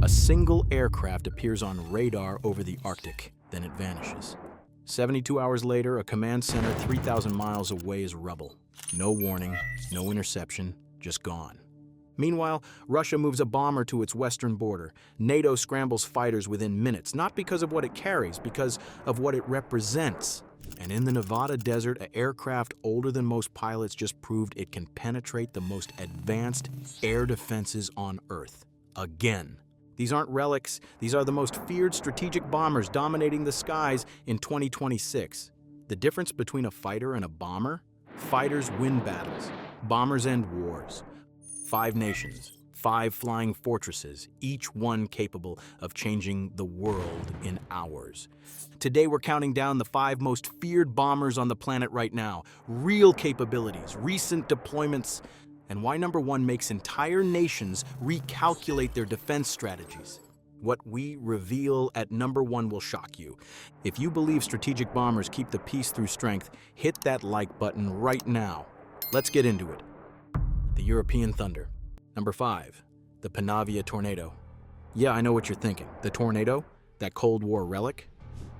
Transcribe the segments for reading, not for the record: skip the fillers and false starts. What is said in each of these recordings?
A single aircraft appears on radar over the Arctic, then it vanishes. 72 hours later, a command center 3,000 miles away is rubble. No warning, no interception, just gone. Meanwhile, Russia moves a bomber to its western border. NATO scrambles fighters within minutes, not because of what it carries, because of what it represents. And in the Nevada desert, an aircraft older than most pilots just proved it can penetrate the most advanced air defenses on Earth. Again. These aren't relics, these are the most feared strategic bombers dominating the skies in 2026. The difference between a fighter and a bomber? Fighters win battles, bombers end wars. 5 nations, 5 flying fortresses, each one capable of changing the world in hours. Today we're counting down the 5 most feared bombers on the planet right now. Real capabilities, recent deployments, and why number 1 makes entire nations recalculate their defense strategies. What we reveal at number 1 will shock you. If you believe strategic bombers keep the peace through strength, hit that like button right now. Let's get into it. The European Thunder. Number 5, the Panavia Tornado. Yeah, I know what you're thinking. The Tornado? That Cold War relic?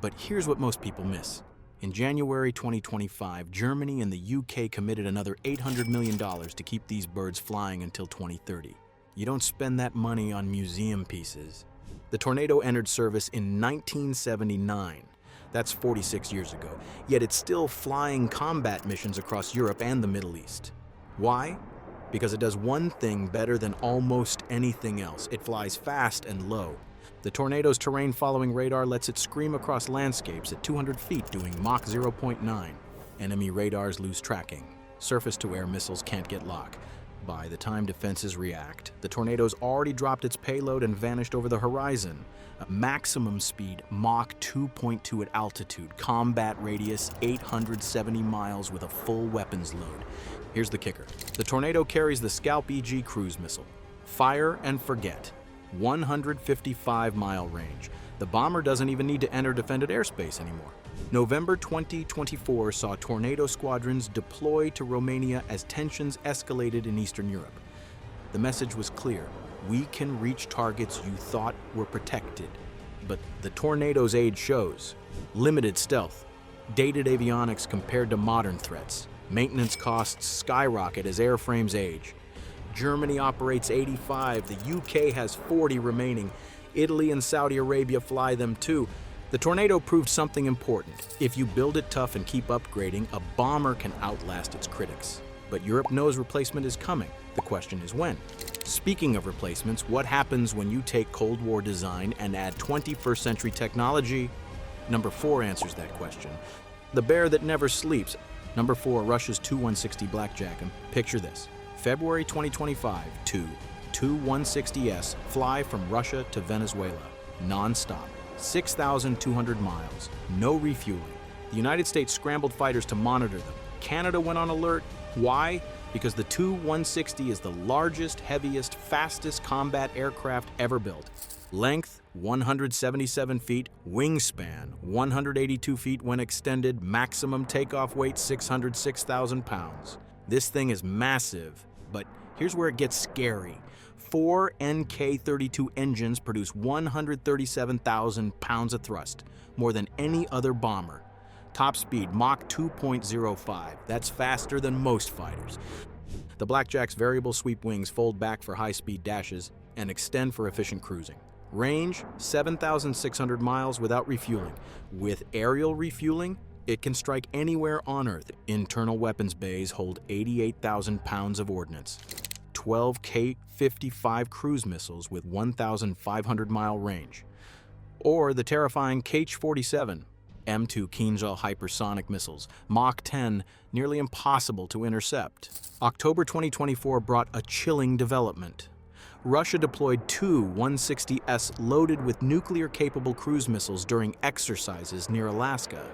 But here's what most people miss. In January 2025, Germany and the UK committed another $800 million to keep these birds flying until 2030. You don't spend that money on museum pieces. The Tornado entered service in 1979. That's 46 years ago. Yet it's still flying combat missions across Europe and the Middle East. Why? Because it does one thing better than almost anything else. It flies fast and low. The Tornado's terrain-following radar lets it scream across landscapes at 200 feet doing Mach 0.9. Enemy radars lose tracking. Surface-to-air missiles can't get lock. By the time defenses react, the Tornado's already dropped its payload and vanished over the horizon. A maximum speed Mach 2.2 at altitude, combat radius 870 miles with a full weapons load. Here's the kicker. The Tornado carries the Scalp EG cruise missile. Fire and forget. 155-mile range. The bomber doesn't even need to enter defended airspace anymore. November 2024 saw Tornado squadrons deploy to Romania as tensions escalated in Eastern Europe. The message was clear. We can reach targets you thought were protected. But the Tornado's age shows. Limited stealth, dated avionics compared to modern threats. Maintenance costs skyrocket as airframes age. Germany operates 85, the UK has 40 remaining. Italy and Saudi Arabia fly them too. The Tornado proved something important. If you build it tough and keep upgrading, a bomber can outlast its critics. But Europe knows replacement is coming. The question is when. Speaking of replacements, what happens when you take Cold War design and add 21st century technology? Number 4 answers that question. The bear that never sleeps. Number 4, Russia's Tu-160 Blackjack. And picture this. February 2025, 2 Tu-160S fly from Russia to Venezuela, non-stop, 6,200 miles, no refueling. The United States scrambled fighters to monitor them. Canada went on alert. Why? Because the Tu-160 is the largest, heaviest, fastest combat aircraft ever built. Length, 177 feet, wingspan, 182 feet when extended, maximum takeoff weight, 606,000 pounds. This thing is massive. But here's where it gets scary. 4 NK-32 engines produce 137,000 pounds of thrust, more than any other bomber. Top speed, Mach 2.05. That's faster than most fighters. The Blackjack's variable sweep wings fold back for high-speed dashes and extend for efficient cruising. Range, 7,600 miles without refueling. With aerial refueling, it can strike anywhere on Earth. Internal weapons bays hold 88,000 pounds of ordnance. 12 K-55 cruise missiles with 1,500-mile range. Or the terrifying Kh-47, M2 Kinzhal hypersonic missiles, Mach 10, nearly impossible to intercept. October 2024 brought a chilling development. Russia deployed 2 160S loaded with nuclear-capable cruise missiles during exercises near Alaska.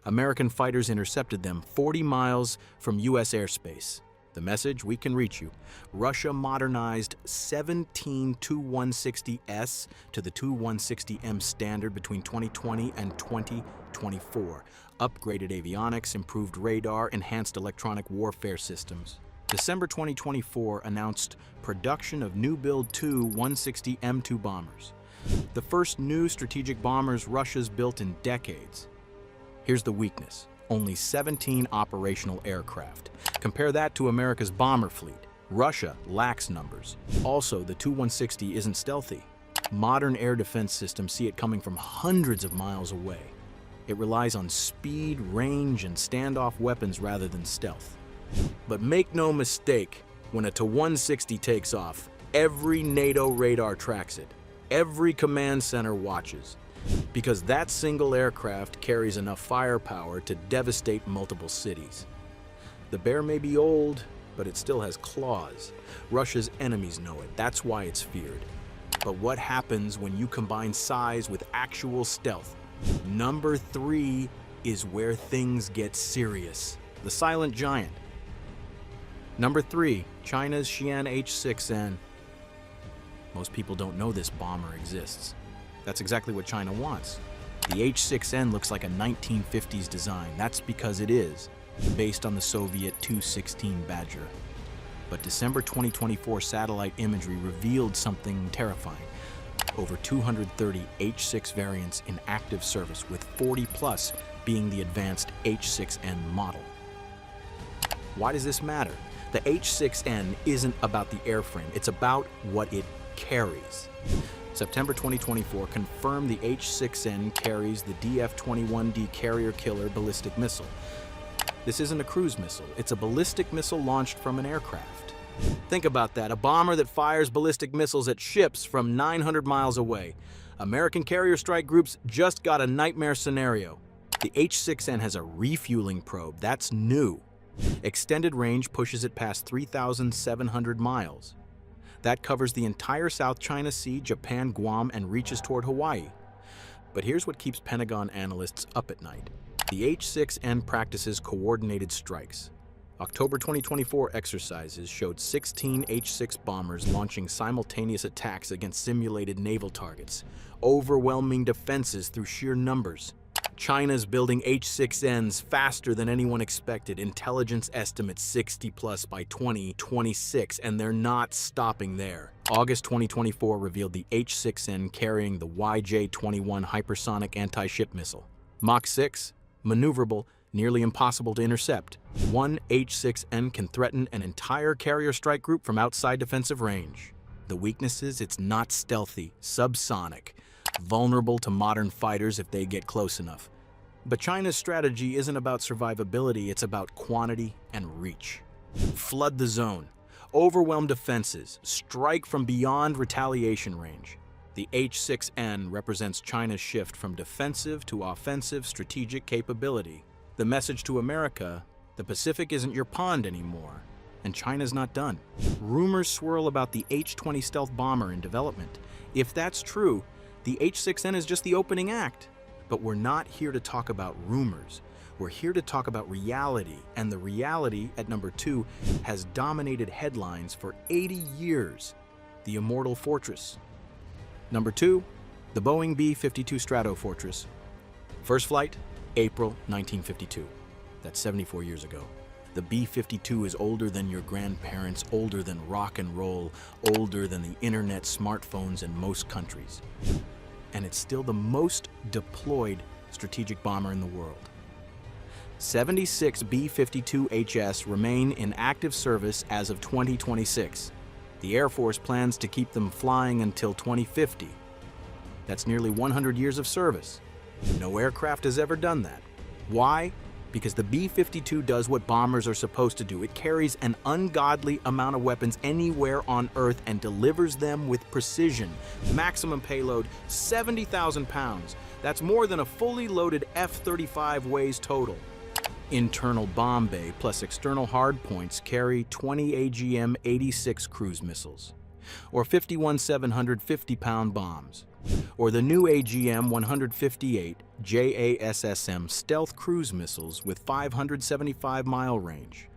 American fighters intercepted them 40 miles from U.S. airspace. The message: we can reach you. Russia modernized 17 Tu-160S to the Tu-160M standard between 2020 and 2024. Upgraded avionics, improved radar, enhanced electronic warfare systems. December 2024 announced production of new build two 160 M2 bombers, the first new strategic bombers Russia's built in decades. Here's the weakness: only 17 operational aircraft. Compare that to America's bomber fleet. Russia lacks numbers. Also, the Tu-160 isn't stealthy. Modern air defense systems see it coming from hundreds of miles away. It relies on speed, range, and standoff weapons rather than stealth. But make no mistake, when a Tu-160 takes off, every NATO radar tracks it. Every command center watches, because that single aircraft carries enough firepower to devastate multiple cities. The bear may be old, but it still has claws. Russia's enemies know it. That's why it's feared. But what happens when you combine size with actual stealth? Number 3 is where things get serious. The silent giant. Number 3, China's Xian H-6N. Most people don't know this bomber exists. That's exactly what China wants. The H-6N looks like a 1950s design. That's because it is, based on the Soviet Tu-16 Badger. But December 2024 satellite imagery revealed something terrifying. Over 230 H-6 variants in active service, with 40 plus being the advanced H-6N model. Why does this matter? The H-6N isn't about the airframe, it's about what it carries. September 2024 confirmed the H-6N carries the DF-21D carrier killer ballistic missile. This isn't a cruise missile, it's a ballistic missile launched from an aircraft. Think about that, a bomber that fires ballistic missiles at ships from 900 miles away. American carrier strike groups just got a nightmare scenario. The H-6N has a refueling probe, that's new. Extended range pushes it past 3,700 miles. That covers the entire South China Sea, Japan, Guam, and reaches toward Hawaii. But here's what keeps Pentagon analysts up at night. The H-6N practices coordinated strikes. October 2024 exercises showed 16 H-6 bombers launching simultaneous attacks against simulated naval targets, overwhelming defenses through sheer numbers. China's building H-6Ns faster than anyone expected. Intelligence estimates 60 plus by 2026, and they're not stopping there. August 2024 revealed the H-6N carrying the YJ-21 hypersonic anti-ship missile. Mach 6, maneuverable, nearly impossible to intercept. One H-6N can threaten an entire carrier strike group from outside defensive range. The weaknesses: it's not stealthy, subsonic, vulnerable to modern fighters if they get close enough. But China's strategy isn't about survivability, it's about quantity and reach. Flood the zone, overwhelm defenses, strike from beyond retaliation range. The H-6N represents China's shift from defensive to offensive strategic capability. The message to America: the Pacific isn't your pond anymore, and China's not done. Rumors swirl about the H-20 stealth bomber in development. If that's true, the H-6N is just the opening act. But we're not here to talk about rumors. We're here to talk about reality, and the reality, at number 2, has dominated headlines for 80 years. The immortal fortress. Number 2, the Boeing B-52 Stratofortress. First flight, April 1952. That's 74 years ago. The B-52 is older than your grandparents, older than rock and roll, older than the internet, smartphones in most countries. And it's still the most deployed strategic bomber in the world. 76 B-52HS remain in active service as of 2026. The Air Force plans to keep them flying until 2050. That's nearly 100 years of service. No aircraft has ever done that. Why? Because the B-52 does what bombers are supposed to do. It carries an ungodly amount of weapons anywhere on Earth and delivers them with precision. Maximum payload, 70,000 pounds. That's more than a fully loaded F-35 weighs total. Internal bomb bay plus external hardpoints carry 20 AGM-86 cruise missiles, or 51 750-pound bombs, or the new AGM-158 JASSM stealth cruise missiles with 575-mile range.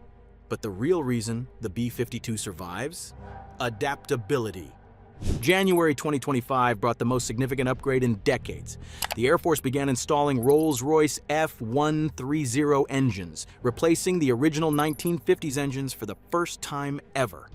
But the real reason the B-52 survives? Adaptability. January 2025 brought the most significant upgrade in decades. The Air Force began installing Rolls-Royce F130 engines, replacing the original 1950s engines for the first time ever.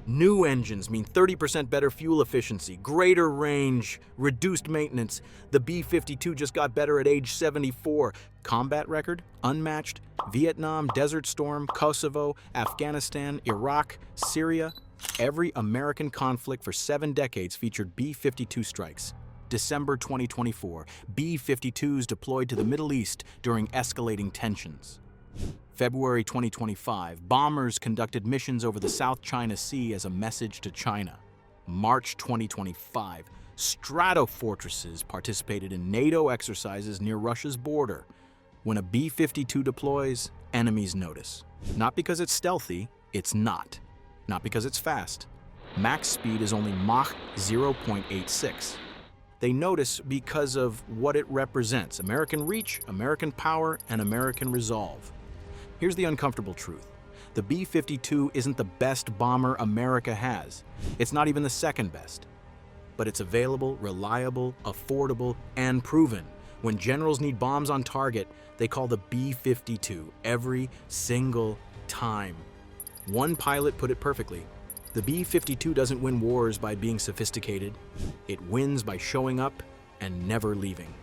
New engines mean 30% better fuel efficiency, greater range, reduced maintenance. The B-52 just got better at age 74. Combat record? Unmatched. Vietnam, Desert Storm, Kosovo, Afghanistan, Iraq, Syria. Every American conflict for 7 decades featured B-52 strikes. December 2024, B-52s deployed to the Middle East during escalating tensions. February 2025, bombers conducted missions over the South China Sea as a message to China. March 2025, Stratofortresses participated in NATO exercises near Russia's border. When a B-52 deploys, enemies notice. Not because it's stealthy, it's not. Not because it's fast. Max speed is only Mach 0.86. They notice because of what it represents: American reach, American power, and American resolve. Here's the uncomfortable truth. The B-52 isn't the best bomber America has. It's not even the second best. But it's available, reliable, affordable, and proven. When generals need bombs on target, they call the B-52 every single time. One pilot put it perfectly. The B-52 doesn't win wars by being sophisticated. It wins by showing up and never leaving.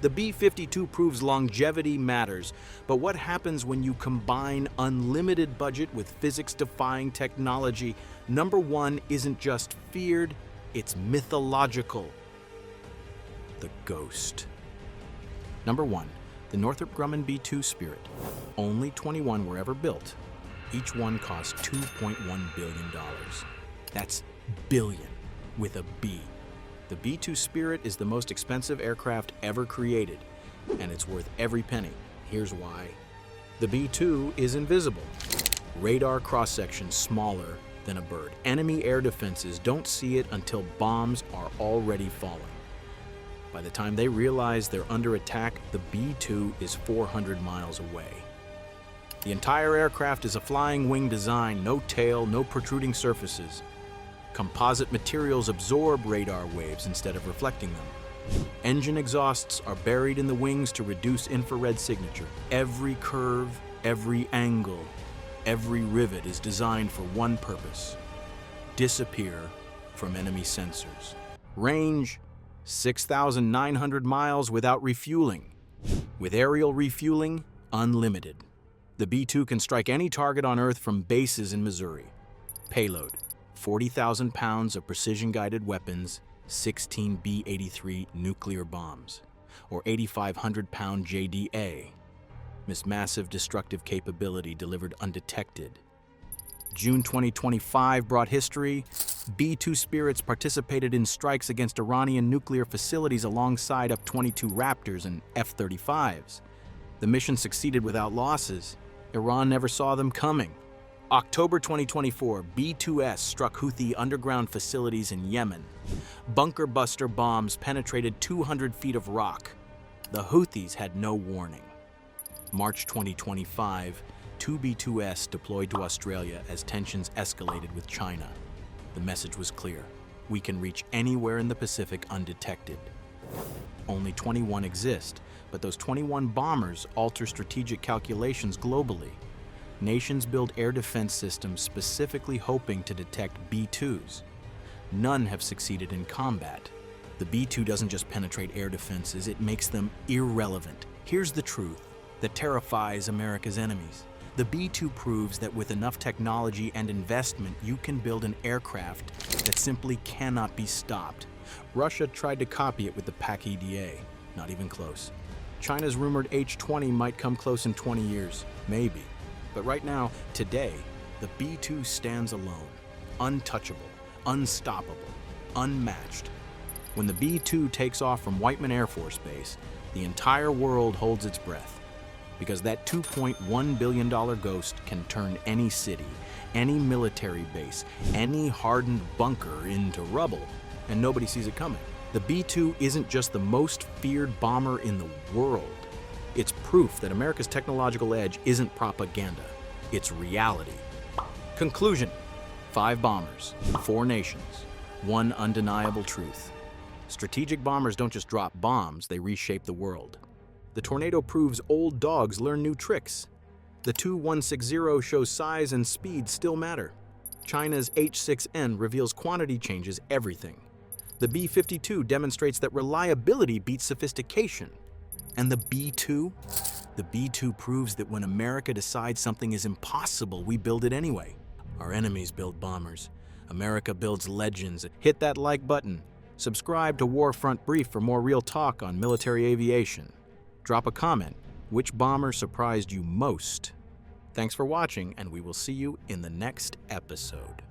The B-52 proves longevity matters, but what happens when you combine unlimited budget with physics-defying technology? Number one isn't just feared, it's mythological. The ghost. Number one, the Northrop Grumman B-2 Spirit. Only 21 were ever built. Each one cost $2.1 billion. That's billion with a B. The B-2 Spirit is the most expensive aircraft ever created, and it's worth every penny. Here's why. The B-2 is invisible. Radar cross-section smaller than a bird. Enemy air defenses don't see it until bombs are already falling. By the time they realize they're under attack, the B-2 is 400 miles away. The entire aircraft is a flying wing design, no tail, no protruding surfaces. Composite materials absorb radar waves instead of reflecting them. Engine exhausts are buried in the wings to reduce infrared signature. Every curve, every angle, every rivet is designed for one purpose: disappear from enemy sensors. Range: 6,900 miles without refueling. With aerial refueling, unlimited. The B-2 can strike any target on Earth from bases in Missouri. Payload: 40,000 pounds of precision-guided weapons, 16 B-83 nuclear bombs, or 8,500-pound JDA. Massive destructive capability delivered undetected. June 2025 brought history. B-2 Spirits participated in strikes against Iranian nuclear facilities alongside F-22 Raptors and F-35s. The mission succeeded without losses. Iran never saw them coming. October 2024, B-2S struck Houthi underground facilities in Yemen. Bunker buster bombs penetrated 200 feet of rock. The Houthis had no warning. March 2025, 2 B-2S deployed to Australia as tensions escalated with China. The message was clear: we can reach anywhere in the Pacific undetected. Only 21 exist, but those 21 bombers alter strategic calculations globally. Nations build air defense systems specifically hoping to detect B-2s. None have succeeded in combat. The B-2 doesn't just penetrate air defenses, it makes them irrelevant. Here's the truth that terrifies America's enemies. The B-2 proves that with enough technology and investment, you can build an aircraft that simply cannot be stopped. Russia tried to copy it with the PAC-EDA. Not even close. China's rumored H-20 might come close in 20 years. Maybe. But right now, today, the B-2 stands alone. Untouchable, unstoppable, unmatched. When the B-2 takes off from Whiteman Air Force Base, the entire world holds its breath. Because that $2.1 billion ghost can turn any city, any military base, any hardened bunker into rubble, and nobody sees it coming. The B-2 isn't just the most feared bomber in the world. It's proof that America's technological edge isn't propaganda, it's reality. Conclusion: 5 bombers, 4 nations, One undeniable truth: strategic bombers don't just drop bombs, they reshape the world. The Tornado proves old dogs learn new tricks. The Tu-160 shows size and speed still matter. China's H-6N reveals quantity changes everything. The B-52 demonstrates that reliability beats sophistication. And the B-2? The B-2 proves that when America decides something is impossible, we build it anyway. Our enemies build bombers. America builds legends. Hit that like button. Subscribe to Warfront Brief for more real talk on military aviation. Drop a comment. Which bomber surprised you most? Thanks for watching, and we will see you in the next episode.